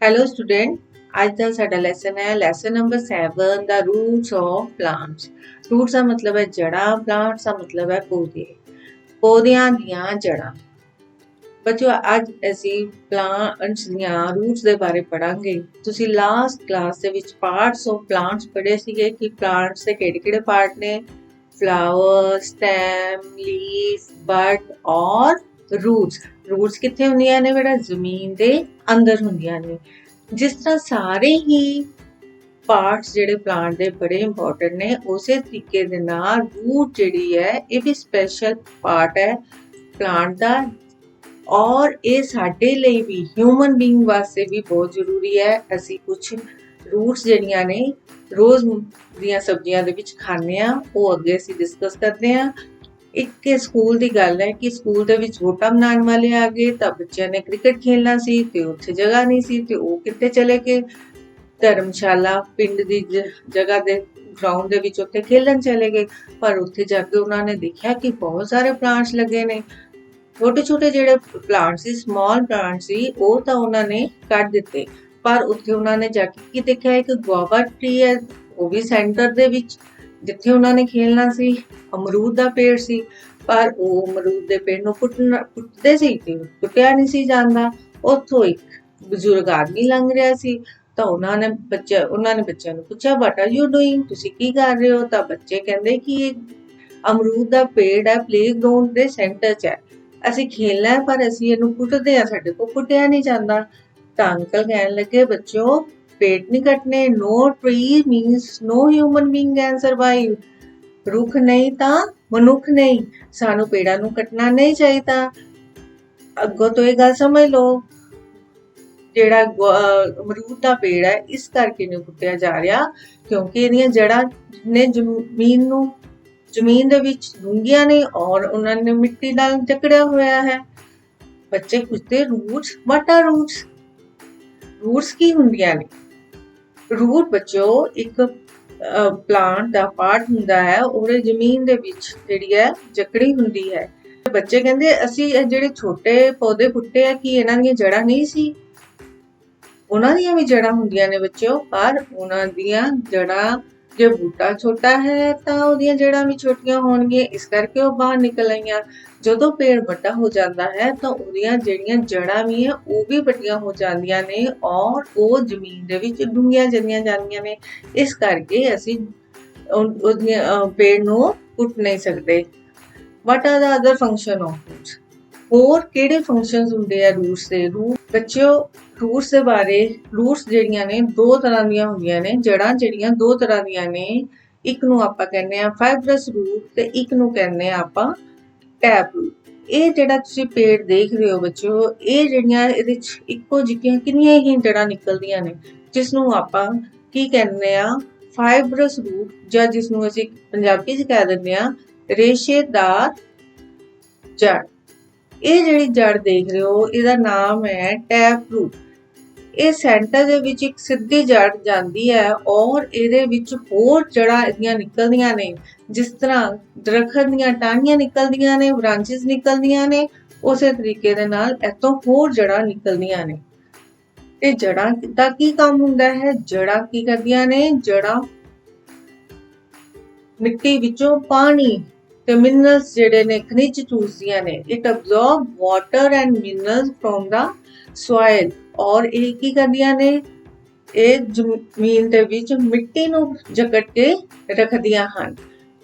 Hello student. आज का साडा लेसन है lesson number 7 the roots of plants. Roots का मतलब है जड़ा, प्लांट्स का मतलब है पौधे, पौधियां दियां जड़ा। बच्चों ਅੱਜ ਅਸੀਂ ਪਲਾਂਟਸ ਦੀਆਂ ਰੂਟਸ ਦੇ ਬਾਰੇ ਪੜਾਂਗੇ। ਤੁਸੀਂ ਲਾਸਟ ਕਲਾਸ ਦੇ ਵਿੱਚ ਪਾਰਟਸ ਆਫ ਪਲਾਂਟਸ ਪੜ੍ਹੇ ਸੀਗੇ ਕਿ ਪਲਾਂਟਸ ਦੇ ਕਿਹੜੇ-ਕਿਹੜੇ ਪਾਰਟ ਨੇ, ਫਲਾਵਰ, ਸਟੈਮ, ਲੀਫ, ਬਡ ਔਰ ਰੂਟਸ। ਰੂਟਸ ਕਿੱਥੇ ਹੁੰਦੀਆਂ ਨੇ ਬੇਟਾ? ਜ਼ਮੀਨ ਦੇ ਅੰਦਰ ਹੁੰਦੀਆਂ ਨੇ। ਜਿਸ ਤਰ੍ਹਾਂ ਸਾਰੇ ਹੀ ਪਾਰਟਸ ਜਿਹੜੇ ਪਲਾਂਟ ਦੇ ਬੜੇ ਇੰਪੋਰਟੈਂਟ ਨੇ, ਉਸੇ ਤਰੀਕੇ ਦੇ ਨਾਲ ਰੂਟ ਜਿਹੜੀ ਹੈ ਇਹ ਵੀ ਸਪੈਸ਼ਲ ਪਾਰਟ ਹੈ ਪਲਾਂਟ ਦਾ ਔਰ ਇਹ ਸਾਡੇ ਲਈ ਵੀ ਹਿਊਮਨ ਬੀਇੰਗ ਵਾਸਤੇ ਵੀ ਬਹੁਤ ਜ਼ਰੂਰੀ ਹੈ। ਅਸੀਂ ਕੁਝ ਰੂਟਸ ਜਿਹੜੀਆਂ ਨੇ ਰੋਜ਼ ਦੀਆਂ ਸਬਜ਼ੀਆਂ ਦੇ ਵਿੱਚ ਖਾਂਦੇ ਆ, ਉਹ ਅੱਗੇ ਅਸੀਂ ਡਿਸਕਸ ਕਰਦੇ ਆ। ਇੱਕ ਸਕੂਲ ਦੀ ਗੱਲ ਹੈ ਕਿ ਸਕੂਲ ਦੇ ਵਿੱਚ ਵੋਟਾਂ ਬਣਾਉਣ ਵਾਲੇ ਆ ਗਏ ਤਾਂ ਬੱਚਿਆਂ ਨੇ ਕ੍ਰਿਕਟ ਖੇਲਣਾ ਸੀ ਤੇ ਉੱਥੇ ਜਗ੍ਹਾ ਨਹੀਂ ਸੀ ਤੇ ਉਹ ਕਿੱਥੇ ਚਲੇ ਗਏ? ਧਰਮਸ਼ਾਲਾ ਪਿੰਡ ਦੀ ਜਗ੍ਹਾ ਦੇ ਗਰਾਊਂਡ ਦੇ ਵਿੱਚ ਉੱਥੇ ਖੇਲਣ ਚਲੇ ਗਏ। ਪਰ ਉੱਥੇ ਜਾ ਕੇ ਉਹਨਾਂ ਨੇ ਦੇਖਿਆ ਕਿ ਬਹੁਤ ਸਾਰੇ ਪਲਾਂਟਸ ਲੱਗੇ ਨੇ। ਛੋਟੇ ਛੋਟੇ ਜਿਹੜੇ ਪਲਾਂਟ ਸੀ, ਸਮਾਲ ਪਲਾਂਟ ਸੀ, ਉਹ ਤਾਂ ਉਹਨਾਂ ਨੇ ਕੱਟ ਦਿੱਤੇ। ਪਰ ਉੱਥੇ ਉਹਨਾਂ ਨੇ ਜਾ ਕੇ ਕੀ ਦੇਖਿਆ? ਇੱਕ ਗੁਆਵਾ ਟਰੀ ਹੈ, ਉਹ ਵੀ ਸੈਂਟਰ ਦੇ ਵਿੱਚ ਜਿੱਥੇ ਉਹਨਾਂ ਨੇ ਖੇਲਣਾ ਸੀ। ਅਮਰੂਦ ਦਾ ਪੇੜ ਸੀ, ਪਰ ਉਹ ਅਮਰੂਦ ਦੇ ਪੇੜ ਨੂੰ ਪੁੱਟਦੇ ਸੀ ਤੇ ਪੁੱਟਿਆ ਨਹੀਂ ਸੀ ਜਾਂਦਾ। ਉੱਥੋਂ ਇੱਕ ਬਜ਼ੁਰਗ ਆਦਮੀ ਲੰਘ ਰਿਹਾ ਸੀ ਤਾਂ ਉਹਨਾਂ ਨੇ ਬੱਚਿਆਂ ਨੂੰ ਪੁੱਛਿਆ, ਵਾਟ ਆਰ ਯੂ ਡੂਇੰਗ? ਤੁਸੀਂ ਕੀ ਕਰ ਰਹੇ ਹੋ? ਤਾਂ ਬੱਚੇ ਕਹਿੰਦੇ ਕਿ ਇਹ ਅਮਰੂਦ ਦਾ ਪੇੜ ਹੈ, ਪਲੇਗਰਾਉਂਡ ਦੇ ਸੈਂਟਰ 'ਚ ਹੈ, ਅਸੀਂ ਖੇਲਣਾ ਹੈ ਪਰ ਅਸੀਂ ਇਹਨੂੰ ਪੁੱਟਦੇ ਆ, ਸਾਡੇ ਕੋਲ ਪੁੱਟਿਆ ਨਹੀਂ ਜਾਂਦਾ। ਤਾਂ ਅੰਕਲ ਕਹਿਣ ਲੱਗੇ, ਬੱਚੋ ਪੇੜ ਨਹੀਂ ਕੱਟਣੇ। No tree means no human being can survive. ਰੁੱਖ ਨਹੀਂ ਤਾਂ ਮਨੁੱਖ ਨਹੀਂ, ਸਾਨੂੰ ਪੇੜਾਂ ਨੂੰ ਕੱਟਣਾ ਨਹੀਂ ਚਾਹੀਦਾ। ਅੱਗੋਂ ਤੋਂ ਇਹ ਗੱਲ ਸਮਝ ਲਓ। ਜਿਹੜਾ ਅਮਰੂਦ ਦਾ ਪੇੜ ਹੈ ਇਸ ਕਰਕੇ ਨਹੀਂ ਪੁੱਟਿਆ ਜਾ ਰਿਹਾ ਕਿਉਂਕਿ ਇਹਦੀਆਂ ਜੜ੍ਹਾਂ ਨੇ ਜ਼ਮੀਨ ਦੇ ਵਿੱਚ ਡੂੰਘੀਆਂ ਨੇ ਔਰ ਉਹਨਾਂ ਨੇ ਮਿੱਟੀ ਨਾਲ ਜਕੜਿਆ ਹੋਇਆ ਹੈ। ਬੱਚੇ ਪੁੱਛਦੇ, roots, what are roots? Roots ਕੀ ਹੁੰਦੀਆਂ ਨੇ? ਰੂਟ ਬੱਚੋ ਇੱਕ ਪਲਾਂਟ ਦਾ ਪਾਰਟ ਹੁੰਦਾ ਹੈ, ਉਹਦੇ ਜ਼ਮੀਨ ਦੇ ਵਿੱਚ ਜਿਹੜੀ ਹੈ ਜਕੜੀ ਹੁੰਦੀ ਹੈ। ਬੱਚੇ ਕਹਿੰਦੇ, ਅਸੀਂ ਜਿਹੜੇ ਛੋਟੇ ਪੌਦੇ ਪੁੱਟੇ ਆ ਕੀ ਇਹਨਾਂ ਦੀਆਂ ਜੜ੍ਹਾਂ ਨਹੀਂ ਸੀ? ਉਹਨਾਂ ਦੀਆਂ ਵੀ ਜੜ੍ਹਾਂ ਹੁੰਦੀਆਂ ਨੇ ਬੱਚਿਓ, ਪਰ ਉਹਨਾਂ ਦੀਆਂ ਜੜ੍ਹਾਂ, ਜੇ ਬੂਟਾ ਛੋਟਾ ਹੈ ਤਾਂ ਉਹਦੀਆਂ ਜੜ੍ਹਾਂ ਵੀ ਛੋਟੀਆਂ ਹੋਣਗੀਆਂ, ਇਸ ਕਰਕੇ ਉਹ ਬਾਹਰ ਨਿਕਲ ਆਈਆਂ। ਜਦੋਂ ਪੇੜ ਵੱਡਾ ਹੋ ਜਾਂਦਾ ਹੈ ਤਾਂ ਉਹਦੀਆਂ ਜਿਹੜੀਆਂ ਜੜ੍ਹਾਂ ਵੀ ਹੈ ਉਹ ਵੀ ਵੱਡੀਆਂ ਹੋ ਜਾਂਦੀਆਂ ਨੇ ਔਰ ਉਹ ਜ਼ਮੀਨ ਦੇ ਵਿੱਚ ਡੂੰਘੀਆਂ ਚਲੀਆਂ ਜਾਂਦੀਆਂ ਨੇ। ਇਸ ਕਰਕੇ ਅਸੀਂ ਉਹਦੀਆਂ ਪੇੜ ਨੂੰ ਪੁੱਟ ਨਹੀਂ ਸਕਦੇ। What are the other function of roots? ਹੋਰ ਕਿਹੜੇ ਫੰਕਸ਼ਨਸ ਹੁੰਦੇ ਆ ਰੂਟਸ ਦੇ? ਬੱਚਿਓ ਰੂਟਸ ਦੇ ਬਾਰੇ, ਰੂਟਸ ਜਿਹੜੀਆਂ ਨੇ ਦੋ ਤਰ੍ਹਾਂ ਦੀਆਂ ਹੁੰਦੀਆਂ ਨੇ। ਜੜ੍ਹਾਂ ਜਿਹੜੀਆਂ ਦੋ ਤਰ੍ਹਾਂ ਦੀਆਂ ਨੇ, ਇੱਕ ਨੂੰ ਆਪਾਂ ਕਹਿੰਦੇ ਆ ਫਾਈਬਰਸ ਰੂਟ ਤੇ ਇੱਕ ਨੂੰ ਕਹਿੰਦੇ ਆ ਆਪਾਂ ਟੈਪ ਰੂਟ। ਇਹ ਜਿਹੜਾ ਤੁਸੀਂ ਪੇੜ ਦੇਖ ਰਹੇ ਹੋ ਬੱਚਿਓ, ਇਹ ਜਿਹੜੀਆਂ ਇਹਦੇ ਚ ਇੱਕੋ ਜਿਹੀਆਂ ਕਿੰਨੀਆਂ ਹੀ ਜੜ੍ਹਾਂ ਨਿਕਲਦੀਆਂ ਨੇ, ਜਿਸ ਨੂੰ ਆਪਾਂ ਕੀ ਕਹਿੰਦੇ ਆ? ਫਾਈਬਰਸ ਰੂਟ, ਜਾਂ ਜਿਸ ਨੂੰ ਅਸੀਂ ਪੰਜਾਬੀ ਚ ਕਹਿ ਦਿੰਦੇ ਆ ਰੇਸ਼ੇਦਾਰ ਜੜ। ਇਹ ਜਿਹੜੀ ਜੜ ਦੇਖ ਰਹੇ ਹੋ ਇਹਦਾ ਨਾਮ ਹੈ ਟੈਪ ਰੂਟ। ਇਹ ਸੈਂਟਰ ਦੇ ਵਿੱਚ ਇੱਕ ਸਿੱਧੀ ਜੜ ਜਾਂਦੀ ਹੈ ਔਰ ਇਹਦੇ ਵਿੱਚ ਹੋਰ ਜੜ੍ਹਾਂ ਇਹਦੀਆਂ ਨਿਕਲਦੀਆਂ ਨੇ। ਜਿਸ ਤਰ੍ਹਾਂ ਦਰਖਤ ਦੀਆਂ ਟਾਹਣੀਆਂ ਨਿਕਲਦੀਆਂ ਨੇ, ਬ੍ਰਾਂਚਿਸ ਨਿਕਲਦੀਆਂ ਨੇ, ਉਸੇ ਤਰੀਕੇ ਦੇ ਨਾਲ ਇੱਥੋਂ ਹੋਰ ਜੜ੍ਹਾਂ ਨਿਕਲਦੀਆਂ ਨੇ। ਤੇ ਜੜ੍ਹਾਂ ਦਾ ਕੀ ਕੰਮ ਹੁੰਦਾ ਹੈ? ਜੜ੍ਹਾਂ ਕੀ ਕਰਦੀਆਂ ਨੇ? ਜੜ੍ਹਾਂ ਮਿੱਟੀ ਵਿੱਚੋਂ ਪਾਣੀ ਤੇ ਮਿਨਰਲਸ ਜਿਹੜੇ ਨੇ, ਖਣਿਜ ਚੂਸਦੀਆਂ ਨੇ। It absorb water and minerals from the soil. ਔਰ ਇਹ ਕੀ ਕਰਦੀਆਂ ਨੇ? ਇਹ ਜ਼ਮੀਨ ਦੇ ਵਿੱਚ ਮਿੱਟੀ ਨੂੰ ਜਕੜ ਕੇ ਰੱਖਦੀਆਂ ਹਨ।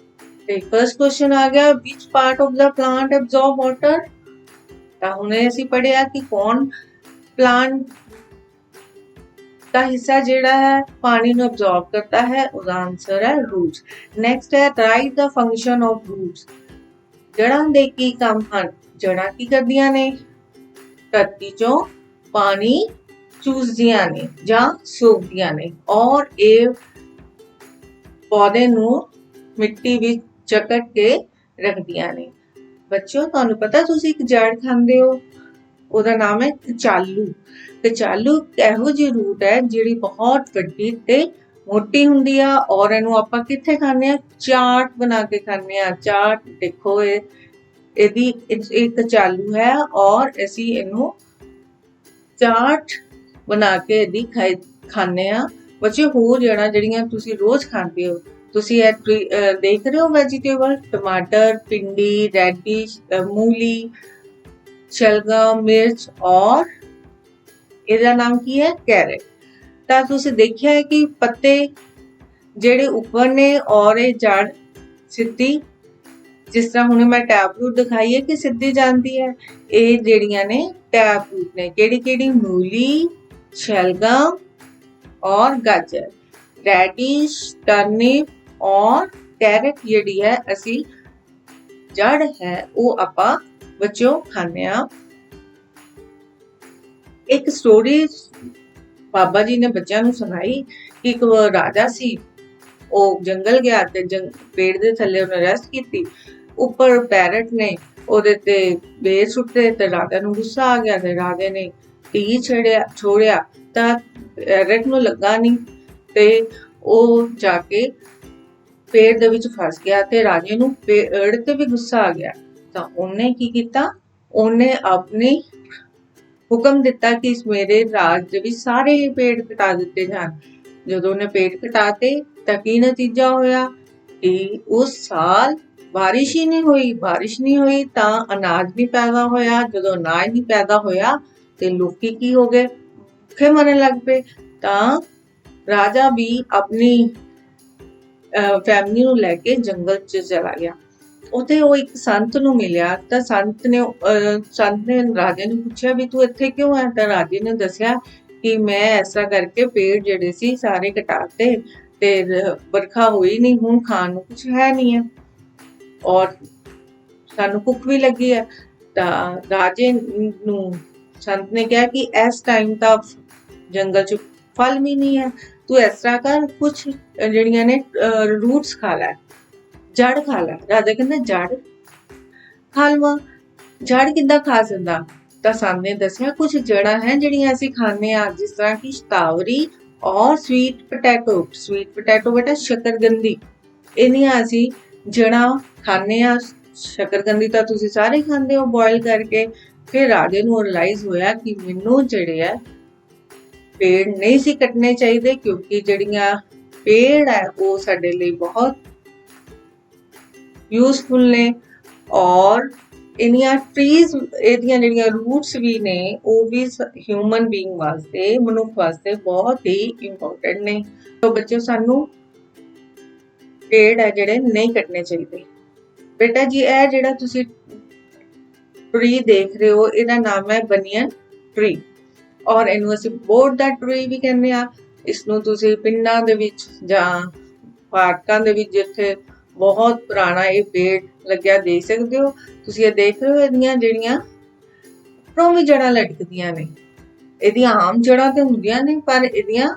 ਤੇ ਫਰਸਟ ਕੁਐਸਚਨ ਆ ਗਿਆ, which part of the plant absorb water? ਤਾਂ ਹੁਣੇ ਅਸੀਂ ਪੜ੍ਹਿਆ ਕਿ ਕੌਣ ਪਲਾਂਟ ਦਾ ਹਿੱਸਾ ਜਿਹੜਾ ਹੈ ਪਾਣੀ ਨੂੰ ਅਬਜ਼ੌਰਬ ਕਰਤਾ ਹੈ, ਉਹਦਾ ਆਨਸਰ ਹੈ ਰੂਟਸ। ਨੈਕਸਟ ਹੈ, write the function of roots. ਜੜ੍ਹਾਂ ਦੇ ਕੀ ਕੰਮ ਹਨ? ਜੜ੍ਹਾਂ ਕੀ ਕਰਦੀਆਂ ਨੇ? ਧਰਤੀ ਚੋਂ ਪਾਣੀ ਚੂਸਦੀਆਂ ਨੇ ਜਾਂ ਸੋਖਦੀਆਂ ਨੇ ਔਰ ਇਹ ਪੌਦੇ ਨੂੰ ਮਿੱਟੀ ਵਿੱਚ ਜਕੜ ਕੇ ਰੱਖਦੀਆਂ ਨੇ। ਬੱਚਿਓ ਤੁਹਾਨੂੰ ਪਤਾ, ਤੁਸੀਂ ਇੱਕ ਜੜ ਖਾਂਦੇ ਹੋ, ਉਹਦਾ ਨਾਮ ਹੈ ਕਚਾਲੂ। ਕਚਾਲੂ ਇਹੋ ਜਿਹੀ ਰੂਟ ਹੈ ਜਿਹੜੀ ਬਹੁਤ ਵੱਡੀ ਤੇ ਮੋਟੀ ਹੁੰਦੀ ਆ ਔਰ ਇਹਨੂੰ ਆਪਾਂ ਕਿੱਥੇ ਖਾਂਦੇ ਆ? ਚਾਟ ਬਣਾ ਕੇ ਖਾਂਦੇ ਆ। ਚਾਟ ਦੇਖੋ, ਇਹਦੀ ਇੱਕ ਕਚਾਲੂ ਹੈ ਔਰ ਅਸੀਂ ਇਹਨੂੰ ਚਾਟ ਬਣਾ ਕੇ ਇਹਦੀ ਖਾਂਦੇ ਆ। ਬੱਚੇ ਹੋਰ ਜਿਹੜੀਆਂ ਤੁਸੀਂ ਰੋਜ਼ ਖਾਂਦੇ ਹੋ, ਤੁਸੀਂ ਇਹ ਦੇਖ ਰਹੇ ਹੋ ਵੈਜੀਟੇਬਲ, ਟਮਾਟਰ, ਭਿੰਡੀ, ਰੈडिश, मूली, शलगम, मिर्च और ਇਹਦਾ ਨਾਮ ਕੀ ਹੈ, ਕੈਰਟ। ਤਾਂ ਤੁਸੀਂ ਦੇਖਿਆ ਹੈ ਕਿ ਪੱਤੇ ਜਿਹੜੇ ਉੱਪਰ ਨੇ ਔਰ ਇਹ ਜੜ ਸਿੱਧੀ, ਜਿਸ ਤਰ੍ਹਾਂ ਹੁਣ ਮੈਂ ਟੈਪ ਰੂਟ ਦਿਖਾਈ ਹੈ ਕਿ ਸਿੱਧੀ ਜਾਂਦੀ ਹੈ, ਇਹ ਜਿਹੜੀਆਂ ਨੇ ਟੈਪ ਰੂਟ ਨੇ। ਕਿਹੜੀ ਕਿਹੜੀ? मूली, शलगम और गाजर, ਰੈडिश, ਟਰਨਿਪ और कैरेट ਜਿਹੜੀ ਹੈ ਅਸੀਂ ਜੜ ਹੈ ਉਹ ਆਪਾਂ ਬੱਚਿਓ ਖਾਂਦੇ ਆ। ਇੱਕ ਸਟੋਰੀ ਬਾਬਾ ਜੀ ਨੇ ਬੱਚਿਆਂ ਨੂੰ ਸੁਣਾਈ ਕਿ ਇੱਕ ਰਾਜਾ ਸੀ, ਉਹ ਜੰਗਲ ਗਿਆ ਤੇ ਪੇੜ ਦੇ ਥੱਲੇ ਉਹਨੇ ਰੈਸਟ ਕੀਤੀ। ਉੱਪਰ ਪੈਰਟ ਨੇ ਉਹਦੇ ਤੇ ਬੇਰ ਸੁੱਟੇ ਤੇ ਰਾਜਾ ਨੂੰ ਗੁੱਸਾ ਆ ਗਿਆ ਤੇ ਰਾਜੇ ਨੇ ਤੀ ਛੋੜਿਆ ਤਾਂ ਪੈਰਟ ਨੂੰ ਲੱਗਾ ਨਹੀਂ ਤੇ ਉਹ ਜਾ ਕੇ ਪੇੜ ਦੇ ਵਿੱਚ ਫਸ ਗਿਆ ਤੇ ਰਾਜੇ ਨੂੰ ਪੇੜ ਤੇ ਵੀ ਗੁੱਸਾ ਆ ਗਿਆ। ਤਾਂ ਉਹਨੇ ਕੀ ਕੀਤਾ, ਉਹਨੇ ਆਪਣੀ ਹੁਕਮ ਦਿੱਤਾ ਕਿ ਮੇਰੇ ਰਾਜ ਦੇ ਵਿੱਚ ਸਾਰੇ ਹੀ ਪੇੜ ਕਟਾ ਦਿੱਤੇ ਜਾਣ। ਜਦੋਂ ਉਹਨੇ ਪੇੜ ਕਟਾਤੇ ਤਾਂ ਕੀ ਨਤੀਜਾ ਹੋਇਆ ਕਿ ਉਸ ਸਾਲ ਬਾਰਿਸ਼ ਹੀ ਨਹੀਂ ਹੋਈ ਤਾਂ ਅਨਾਜ ਨਹੀਂ ਪੈਦਾ ਹੋਇਆ। ਜਦੋਂ ਅਨਾਜ ਨਹੀਂ ਪੈਦਾ ਹੋਇਆ ਤੇ ਲੋਕੀ ਕੀ ਹੋ ਗਏ, ਭੁੱਖੇ ਮਰਨ ਲੱਗ ਪਏ। ਤਾਂ ਰਾਜਾ ਵੀ ਆਪਣੀ ਫੈਮਿਲੀ ਨੂੰ ਲੈ ਕੇ ਜੰਗਲ 'ਚ ਚਲਾ ਗਿਆ। ਉੱਥੇ ਉਹ ਇੱਕ ਸੰਤ ਨੂੰ ਮਿਲਿਆ ਤਾਂ ਸੰਤ ਨੇ ਰਾਜੇ ਨੂੰ ਪੁੱਛਿਆ ਵੀ ਤੂੰ ਇੱਥੇ ਕਿਉਂ ਹੈ? ਤਾਂ ਰਾਜੇ ਨੇ ਦੱਸਿਆ ਕਿ ਮੈਂ ਐਸਾ ਕਰਕੇ ਪੇੜ ਜਿਹੜੇ ਸੀ ਸਾਰੇ ਕਟਾਤੇ ਤੇ ਵਰਖਾ ਹੋਈ ਨਹੀਂ, ਹੁਣ ਖਾਣ ਨੂੰ ਕੁਝ ਹੈ ਨਹੀਂ ਹੈ ਔਰ ਸਾਨੂੰ ਭੁੱਖ ਵੀ ਲੱਗੀ ਹੈ। ਤਾਂ ਰਾਜੇ ਨੂੰ ਸੰਤ ਨੇ ਕਿਹਾ ਕਿ ਇਸ ਟਾਈਮ ਤਾਂ ਜੰਗਲ 'ਚ ਫਲ ਵੀ ਨਹੀਂ ਹੈ, ਤੂੰ ਇਸ ਤਰ੍ਹਾਂ ਕਰ, ਕੁਛ ਜਿਹੜੀਆਂ ਨੇ ਰੂਟਸ ਖਾ ਲੈ, ਜੜ ਖਾ ਲੈ। ਰਾਜਾ ਕਹਿੰਦਾ ਜੜ ਖਾ ਲਵਾਂ, ਜੜ ਕਿੱਦਾਂ ਖਾ ਸਕਦਾ? ਤਾਂ ਸੰਤ ਨੇ ਦੱਸਿਆ ਕੁਛ ਜੜਾਂ ਹੈ ਜਿਹੜੀਆਂ ਅਸੀਂ ਖਾਂਦੇ ਹਾਂ, ਜਿਸ ਤਰ੍ਹਾਂ ਕਿ ਸ਼ਤਾਵਰੀ ਔਰ ਸਵੀਟ ਪੋਟੈਟੋ ਬੇਟਾ ਸ਼ਕਰਗੰਦੀ, ਇਹਨੀਆਂ ਅਸੀਂ ਜੜਾਂ ਖਾਂਦੇ ਹਾਂ। ਸ਼ਕਰਗੰਦੀ ਤਾਂ ਤੁਸੀਂ ਸਾਰੇ ਖਾਂਦੇ ਹੋ ਬੋਇਲ ਕਰਕੇ। ਫਿਰ ਰਾਜੇ ਨੂੰ ਰਿਅਲਾਈਜ਼ ਹੋਇਆ ਕਿ ਮੈਨੂੰ ਜਿਹੜੇ ਆ ਪੇੜ ਨਹੀਂ ਸੀ ਕੱਟਣੇ ਚਾਹੀਦੇ, ਕਿਉਂਕਿ ਜਿਹੜੀਆਂ ਪੇੜ ਹੈ ਉਹ ਸਾਡੇ ਲਈ ਬਹੁਤ ਯੂਜ਼ਫੁਲ ਨੇ ਔਰ ਇਹਦੀਆਂ ਟਰੀਜ਼, ਇਹਦੀਆਂ ਜਿਹੜੀਆਂ ਰੂਟਸ ਵੀ ਨੇ ਉਹ ਵੀ ਹਿਊਮਨ ਬੀਇੰਗ ਵਾਸਤੇ, ਮਨੁੱਖ ਵਾਸਤੇ ਬਹੁਤ ਹੀ ਇੰਪੋਰਟੈਂਟ ਨੇ। ਤਾਂ ਬੱਚਿਓ ਸਾਨੂੰ ਪੇੜ ਹੈ ਜਿਹੜੇ ਨਹੀਂ ਕੱਟਣੇ ਚਾਹੀਦੇ। ਬੇਟਾ ਜੀ ਇਹ ਜਿਹੜਾ ਤੁਸੀਂ ਟਰੀ ਦੇਖ ਰਹੇ ਹੋ ਇਹਦਾ ਨਾਮ ਹੈ ਬਨੀਅਨ ਟਰੀ ਔਰ ਇਹਨੂੰ ਅਸੀਂ ਬੋਰਡ ਦਾ ਟਰੀ ਵੀ ਕਹਿੰਦੇ ਆ। ਇਸਨੂੰ ਤੁਸੀਂ ਪਿੰਡਾਂ ਦੇ ਵਿੱਚ ਜਾਂ ਪਾਰਕਾਂ ਦੇ ਵਿੱਚ ਜਿੱਥੇ ਬਹੁਤ ਪੁਰਾਣਾ ਇਹ ਪੇੜ ਲੱਗਿਆ ਦੇਖ ਸਕਦੇ ਹੋ। ਤੁਸੀਂ ਇਹ ਦੇਖ ਰਹੇ ਹੋ ਇਹਦੀਆਂ ਜਿਹੜੀਆਂ ਉੱਪਰੋਂ ਵੀ ਜੜ੍ਹਾਂ ਲਟਕਦੀਆਂ ਨੇ। ਇਹਦੀਆਂ ਆਮ ਜੜ੍ਹਾਂ ਤੇ ਹੁੰਦੀਆਂ ਨੇ ਪਰ ਇਹਦੀਆਂ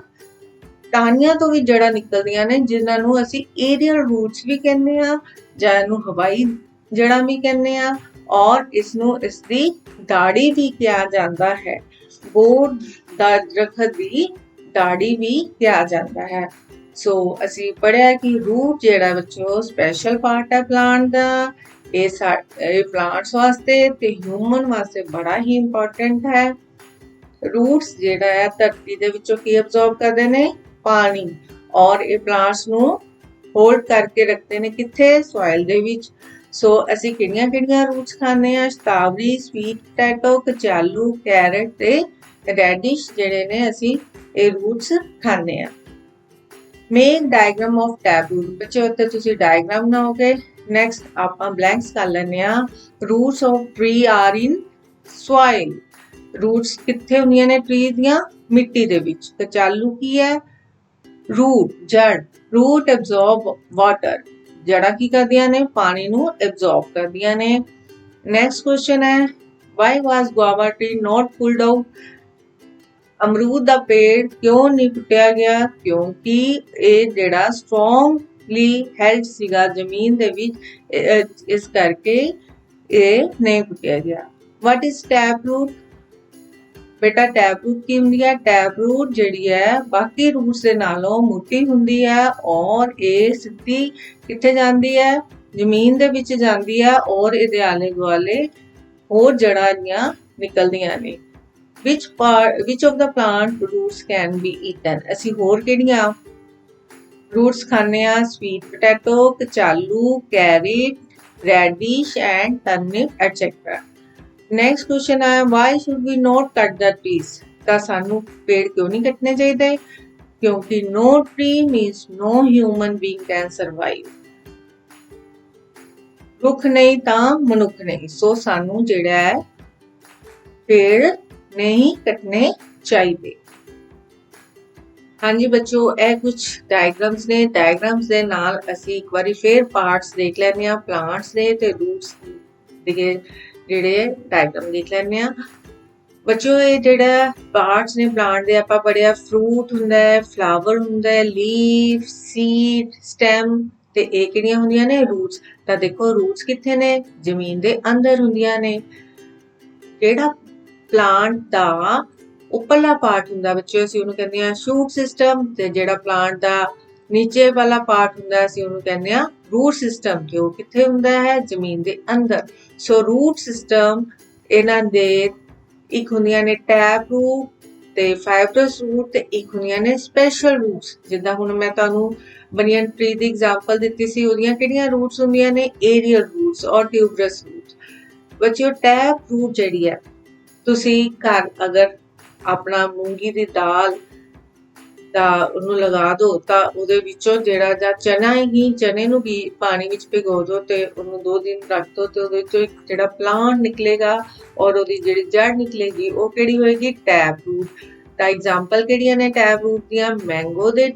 ਟਾਹਣੀਆਂ ਤੋਂ ਵੀ ਜੜ੍ਹਾਂ ਨਿਕਲਦੀਆਂ ਨੇ, ਜਿਨ੍ਹਾਂ ਨੂੰ ਅਸੀਂ ਏਰੀਅਲ ਰੂਟਸ ਵੀ ਕਹਿੰਦੇ ਆ ਜਾਂ ਇਹਨੂੰ ਹਵਾਈ ਜੜ੍ਹਾਂ ਵੀ ਕਹਿੰਦੇ ਆ ਔਰ ਇਸਨੂੰ ਇਸਦੀ ਦਾੜੀ ਵੀ ਕਿਹਾ ਜਾਂਦਾ ਹੈ। ਬੋਰਡ ਦਾ ਦਰਖਤ ਦੀ ਦਾੜੀ ਵੀ ਕਿਹਾ ਜਾਂਦਾ ਹੈ। ਸੋ ਅਸੀਂ ਪੜ੍ਹਿਆ ਕਿ ਰੂਟ ਜਿਹੜਾ ਬੱਚੋ ਸਪੈਸ਼ਲ ਪਾਰਟ ਹੈ ਪਲਾਂਟ ਦਾ। ਇਹ ਪਲਾਂਟਸ ਵਾਸਤੇ ਤੇ ਹਿਊਮਨ ਵਾਸਤੇ ਬੜਾ ਹੀ ਇੰਪੋਰਟੈਂਟ ਹੈ। ਰੂਟਸ ਜਿਹੜਾ ਹੈ ਧਰਤੀ ਦੇ ਵਿੱਚੋਂ ਕੀ ਅਬਜ਼ੌਰਬ ਕਰਦੇ ਨੇ? ਪਾਣੀ, ਔਰ ਇਹ ਪਲਾਂਟਸ ਨੂੰ ਹੋਲਡ ਕਰਕੇ ਰੱਖਦੇ ਨੇ ਕਿੱਥੇ? ਸੋਇਲ ਦੇ ਵਿੱਚ। ਸੋ ਅਸੀਂ ਕਿਹੜੀਆਂ ਰੂਟਸ ਖਾਂਦੇ ਆ? ਸ਼ਤਾਵਰੀ, ਸਵੀਟ ਪੋਟੈਟੋ, ਕਚਾਲੂ, ਕੈਰਟ ਤੇ ਰੈਡਿਸ਼ ਜਿਹੜੇ ਨੇ ਅਸੀਂ ਇਹ ਰੂਟਸ ਖਾਂਦੇ ਆ। Make diagram of tap root. ਬੱਚੇ ਉੱਤੇ ਤੁਸੀਂ ਡਾਇਗ੍ਰਾਮ ਬਣਾਓਗੇ। ਨੈਕਸਟ ਆਪਾਂ ਬਲੈਂਕਸ ਕਰ ਲੈਂਦੇ ਆ। Roots of tree are in soil. Roots ਕਿੱਥੇ ਹੁੰਦੀਆਂ ਨੇ ਟਰੀ ਦੀਆਂ? ਮਿੱਟੀ ਦੇ ਵਿੱਚ। ਕਚਾਲੂ ਕੀ ਹੈ? ਰੂਟ, ਜੜ। Root absorb water. ਜੜਾਂ ਕੀ ਕਰਦੀਆਂ ਨੇ? ਪਾਣੀ ਨੂੰ ਐਬਜ਼ੌਰਬ ਕਰਦੀਆਂ ਨੇ। ਨੈਕਸਟ ਕੁਐਸਚਨ ਹੈ why was guava tree not pulled out. ਅਮਰੂਦ ਦਾ ਪੇੜ ਕਿਉਂ ਨਹੀਂ ਪੁੱਟਿਆ ਗਿਆ? ਕਿਉਂਕਿ ਇਹ ਜਿਹੜਾ ਸਟਰੋਂਗਲੀ ਹੈਲਡ ਸੀਗਾ ਜ਼ਮੀਨ ਦੇ ਵਿੱਚ, ਇਸ ਕਰਕੇ ਇਹ ਨਹੀਂ ਪੁੱਟਿਆ ਗਿਆ। What is tap root? ਬੇਟਾ ਟੈਪ ਰੂਟ ਕੀ ਹੁੰਦੀ ਹੈ? ਟੈਪ ਰੂਟ ਜਿਹੜੀ ਹੈ ਬਾਕੀ ਰੂਟਸ ਦੇ ਨਾਲੋਂ ਮੋਟੀ ਹੁੰਦੀ ਹੈ ਔਰ ਇਹ ਸਿੱਧੀ ਕਿੱਥੇ ਜਾਂਦੀ ਹੈ? ਜ਼ਮੀਨ ਦੇ ਵਿੱਚ ਜਾਂਦੀ ਹੈ ਔਰ ਇਹਦੇ ਆਲੇ ਦੁਆਲੇ ਹੋਰ ਜੜ੍ਹਾਂ ਦੀਆਂ ਨਿਕਲਦੀਆਂ ਨੇ। which of the plant roots can be eaten? ਅਸੀਂ ਹੋਰ ਕਿਹੜੀਆਂ roots ਖਾਂਦੇ ਆ? sweet potato, कचालू, carrot, radish and turnip etc. Next question है why should we not cut the trees? ਤਾਂ ਸਾਨੂੰ ਪੇੜ ਕਿਉਂ ਨਹੀਂ ਕੱਟਣੇ ਚਾਹੀਦੇ? ਕਿਉਂਕਿ no tree means no human being can survive. ਰੁੱਖ ਨਹੀਂ ਤਾਂ ਮਨੁੱਖ ਨਹੀਂ। ਸੋ ਸਾਨੂੰ ਜਿਹੜਾ ਹੈ ਪੇੜ ਨਹੀਂ ਕੱਟਣੇ ਚਾਹੀਦੇ। ਹਾਂਜੀ ਬੱਚੋ, ਇਹ ਕੁਝ ਡਾਇਗਰਾਮਸ ਨੇ। ਡਾਇਗਰਾਮਸ ਦੇ ਨਾਲ ਅਸੀਂ ਇੱਕ ਵਾਰੀ ਫੇਰ ਪਾਰਟਸ ਦੇਖ ਲੈਂਦੇ ਆ ਪਲਾਂਟਸ ਦੇ ਤੇ ਰੂਟਸ ਦੇ ਜਿਹੜੇ ਡਾਇਗਰਾਮ ਦੇਖ ਲੈਂਦੇ ਆ। ਬੱਚੋ ਇਹ ਜਿਹੜਾ ਪਾਰਟਸ ਨੇ ਪਲਾਂਟ ਦੇ ਆਪਾਂ ਪੜਿਆ ਫਰੂਟ ਹੁੰਦਾ ਹੈ, ਫਲਾਵਰ ਹੁੰਦਾ ਹੈ, ਲੀਫ, ਸੀਡ, ਸਟੈਮ ਤੇ ਇਹ ਕਿਹੜੀਆਂ ਹੁੰਦੀਆਂ ਨੇ? ਰੂਟਸ। ਤਾਂ ਦੇਖੋ ਰੂਟਸ ਕਿੱਥੇ ਨੇ? ਜ਼ਮੀਨ ਦੇ ਅੰਦਰ ਹੁੰਦੀਆਂ ਨੇ। ਜਿਹੜਾ ਪਲਾਂਟ ਦਾ ਉੱਪਰਲਾ ਪਾਰਟ ਹੁੰਦਾ ਬੱਚਿਓ ਅਸੀਂ ਉਹਨੂੰ ਕਹਿੰਦੇ ਆ ਸ਼ੂਟ ਸਿਸਟਮ ਤੇ ਜਿਹੜਾ ਪਲਾਂਟ ਦਾ ਨੀਚੇ ਵਾਲਾ ਪਾਰਟ ਹੁੰਦਾ ਅਸੀਂ ਉਹਨੂੰ ਕਹਿੰਦੇ ਆ ਰੂਟ ਸਿਸਟਮ ਤੇ ਉਹ ਕਿੱਥੇ ਹੁੰਦਾ ਹੈ? ਜ਼ਮੀਨ ਦੇ ਅੰਦਰ। ਸੋ ਰੂਟ ਸਿਸਟਮ ਇਹਨਾਂ ਦੇ ਇੱਕ ਹੁੰਦੀਆਂ ਨੇ ਟੈਪ ਰੂਟ ਤੇ ਫਾਈਬਰਸ ਰੂਟ ਤੇ ਇੱਕ ਹੁੰਦੀਆਂ ਨੇ ਸਪੈਸ਼ਲ ਰੂਟਸ। ਜਿੱਦਾਂ ਹੁਣ ਮੈਂ ਤੁਹਾਨੂੰ ਬਨੀਅਨ ਟਰੀ ਦੀ ਐਗਜ਼ਾਮਪਲ ਦਿੱਤੀ ਸੀ, ਉਹਦੀਆਂ ਕਿਹੜੀਆਂ ਰੂਟਸ ਹੁੰਦੀਆਂ ਨੇ? ਏਰੀਅਲ ਰੂਟਸ ਔਰ ਟਿਊਬਰਸ ਰੂਟਸ। ਬੱਚਿਓ ਟੈਪ ਰੂਟ ਜਿਹੜੀ ਹੈ ਤੁਸੀਂ ਘਰ ਅਗਰ ਆਪਣਾ ਮੂੰਗੀ ਦੀ ਦਾਲ ਦਾ ਉਹਨੂੰ ਲਗਾ ਦੋ ਤਾਂ ਉਹਦੇ ਵਿੱਚੋਂ ਜਿਹੜਾ ਜਾਂ ਚਨੇ ਨੂੰ ਵੀ ਪਾਣੀ ਵਿੱਚ ਭਿਗੋ ਦੋ ਤੇ ਉਹਨੂੰ 2 ਦਿਨ ਰੱਖ ਦੋ ਤੇ ਉਹਦੇ ਵਿੱਚੋਂ ਇੱਕ ਜਿਹੜਾ ਪਲਾਂਟ ਨਿਕਲੇਗਾ ਔਰ ਉਹਦੀ ਜਿਹੜੀ ਜੜ ਨਿਕਲੇਗੀ ਉਹ ਕਿਹੜੀ ਹੋਏਗੀ? Tap route. ਤਾਂ ਐਗਜ਼ਾਮਪਲ ਕਿਹੜੀਆਂ ਨੇ ਟੈਪ ਰੂਟ ਦੀਆਂ? ਮੈਂਗੋ ਦੇ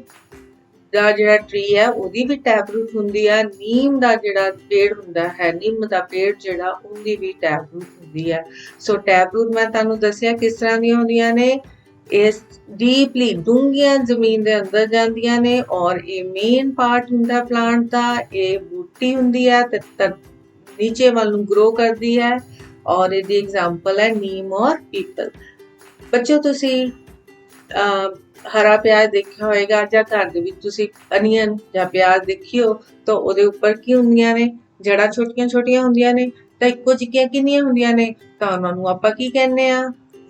ਦਾ ਜਿਹੜਾ ਟਰੀ ਹੈ ਉਹਦੀ ਵੀ ਟੈਪ ਰੂਟ ਹੁੰਦੀ ਹੈ। ਨੀਮ ਦਾ ਜਿਹੜਾ ਪੇੜ ਹੁੰਦਾ ਹੈ, ਨਿੰਮ ਦਾ ਪੇੜ ਜਿਹੜਾ ਉਹਦੀ ਵੀ ਟੈਪ ਰੂਟ ਹੁੰਦੀ ਹੈ। ਸੋ ਟੈਪ ਰੂਟ ਮੈਂ ਤੁਹਾਨੂੰ ਦੱਸਿਆ ਕਿਸ ਤਰ੍ਹਾਂ ਦੀਆਂ ਹੁੰਦੀਆਂ ਨੇ। ਇਸ ਡੀਪਲੀ ਡੂੰਘੀਆਂ ਜ਼ਮੀਨ ਦੇ ਅੰਦਰ ਜਾਂਦੀਆਂ ਨੇ ਔਰ ਇਹ ਮੇਨ ਪਾਰਟ ਹੁੰਦਾ ਪਲਾਂਟ ਦਾ। ਇਹ ਬੂਟੀ ਹੁੰਦੀ ਹੈ ਤੇ ਨੀਚੇ ਵੱਲ ਨੂੰ ਗਰੋ ਕਰਦੀ ਹੈ ਔਰ ਇਹਦੀ ਐਗਜ਼ਾਮਪਲ ਹੈ ਨੀਮ ਔਰ ਪੀਪਲ। ਬੱਚੋ ਤੁਸੀਂ ਹਰਾ ਪਿਆਜ਼ ਦੇਖਿਆ ਹੋਏਗਾ ਜਾਂ ਘਰ ਦੇ ਵਿੱਚ ਤੁਸੀਂ ਅਨੀਅਨ ਜਾਂ ਪਿਆਜ਼ ਦੇਖਿਓ ਤਾਂ ਉਹਦੇ ਉੱਪਰ ਕੀ ਹੁੰਦੀਆਂ ਨੇ? ਜੜ੍ਹਾਂ ਛੋਟੀਆਂ ਛੋਟੀਆਂ ਹੁੰਦੀਆਂ ਨੇ। ਤਾਂ ਇੱਕੋ ਜਿਹੀਆਂ ਕਿੰਨੀਆਂ ਹੁੰਦੀਆਂ ਨੇ? ਤਾਂ ਉਹਨਾਂ ਨੂੰ ਆਪਾਂ ਕੀ ਕਹਿੰਦੇ ਆ?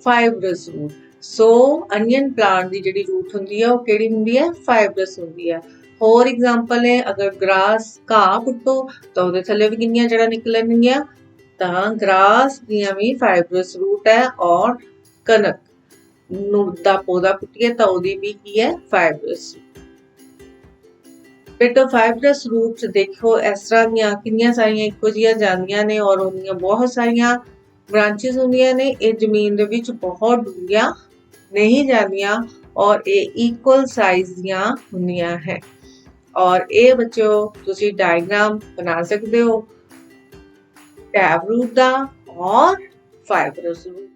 Fibrous root. So onion plant ਦੀ ਜਿਹੜੀ ਰੂਟ ਹੁੰਦੀ ਹੈ ਉਹ ਕਿਹੜੀ ਹੁੰਦੀ ਹੈ? ਫਾਈਬਰਸ ਹੁੰਦੀ ਹੈ। ਹੋਰ ਐਗਜ਼ਾਮਪਲ ਨੇ ਅਗਰ ਗ੍ਰਾਸ ਘਾਹ ਪੁੱਟੋ ਤਾਂ ਉਹਦੇ ਥੱਲੇ ਵੀ ਕਿੰਨੀਆਂ ਜੜ੍ਹਾਂ ਨਿਕਲਣਗੀਆਂ? ਤਾਂ ਗ੍ਰਾਸ ਦੀਆਂ ਵੀ ਫਾਈਬਰਸ ਰੂਟ ਹੈ ਔਰ ਕਣਕ ਦਾ ਪੌਦਾ ਪੁੱਟੀਏ ਤਾਂ ਉਹਦੀ ਵੀ ਕੀ ਹੈ? ਫਾਈਬਰਸ। ਬੇਟਾ ਫਾਈਬਰਸ ਰੂਟਸ ਦੇਖੋ ਇਸ ਤਰ੍ਹਾਂ ਦੀਆਂ ਕਿੰਨੀਆਂ ਸਾਰੀਆਂ ਇੱਕੋ ਜਿਹੀਆਂ ਜਾਂਦੀਆਂ ਨੇ ਔਰ ਉਹਦੀਆਂ ਬਹੁਤ ਸਾਰੀਆਂ ਬ੍ਰਾਂਚਿਸ ਹੁੰਦੀਆਂ ਨੇ। ਇਹ ਜ਼ਮੀਨ ਦੇ ਵਿੱਚ ਬਹੁਤ ਡੂੰਘੀਆਂ ਨਹੀਂ ਜਾਂਦੀਆਂ ਔਰ ਇਹ ਇਕੁਅਲ ਸਾਈਜ਼ ਦੀਆਂ ਹੁੰਦੀਆਂ ਹੈ। ਔਰ ਇਹ ਬੱਚਿਓ ਤੁਸੀਂ ਡਾਇਗਰਾਮ ਬਣਾ ਸਕਦੇ ਹੋ ਟੈਪ ਰੂਟ ਦਾ ਔਰ ਫਾਈਬਰਸ ਰੂਟ।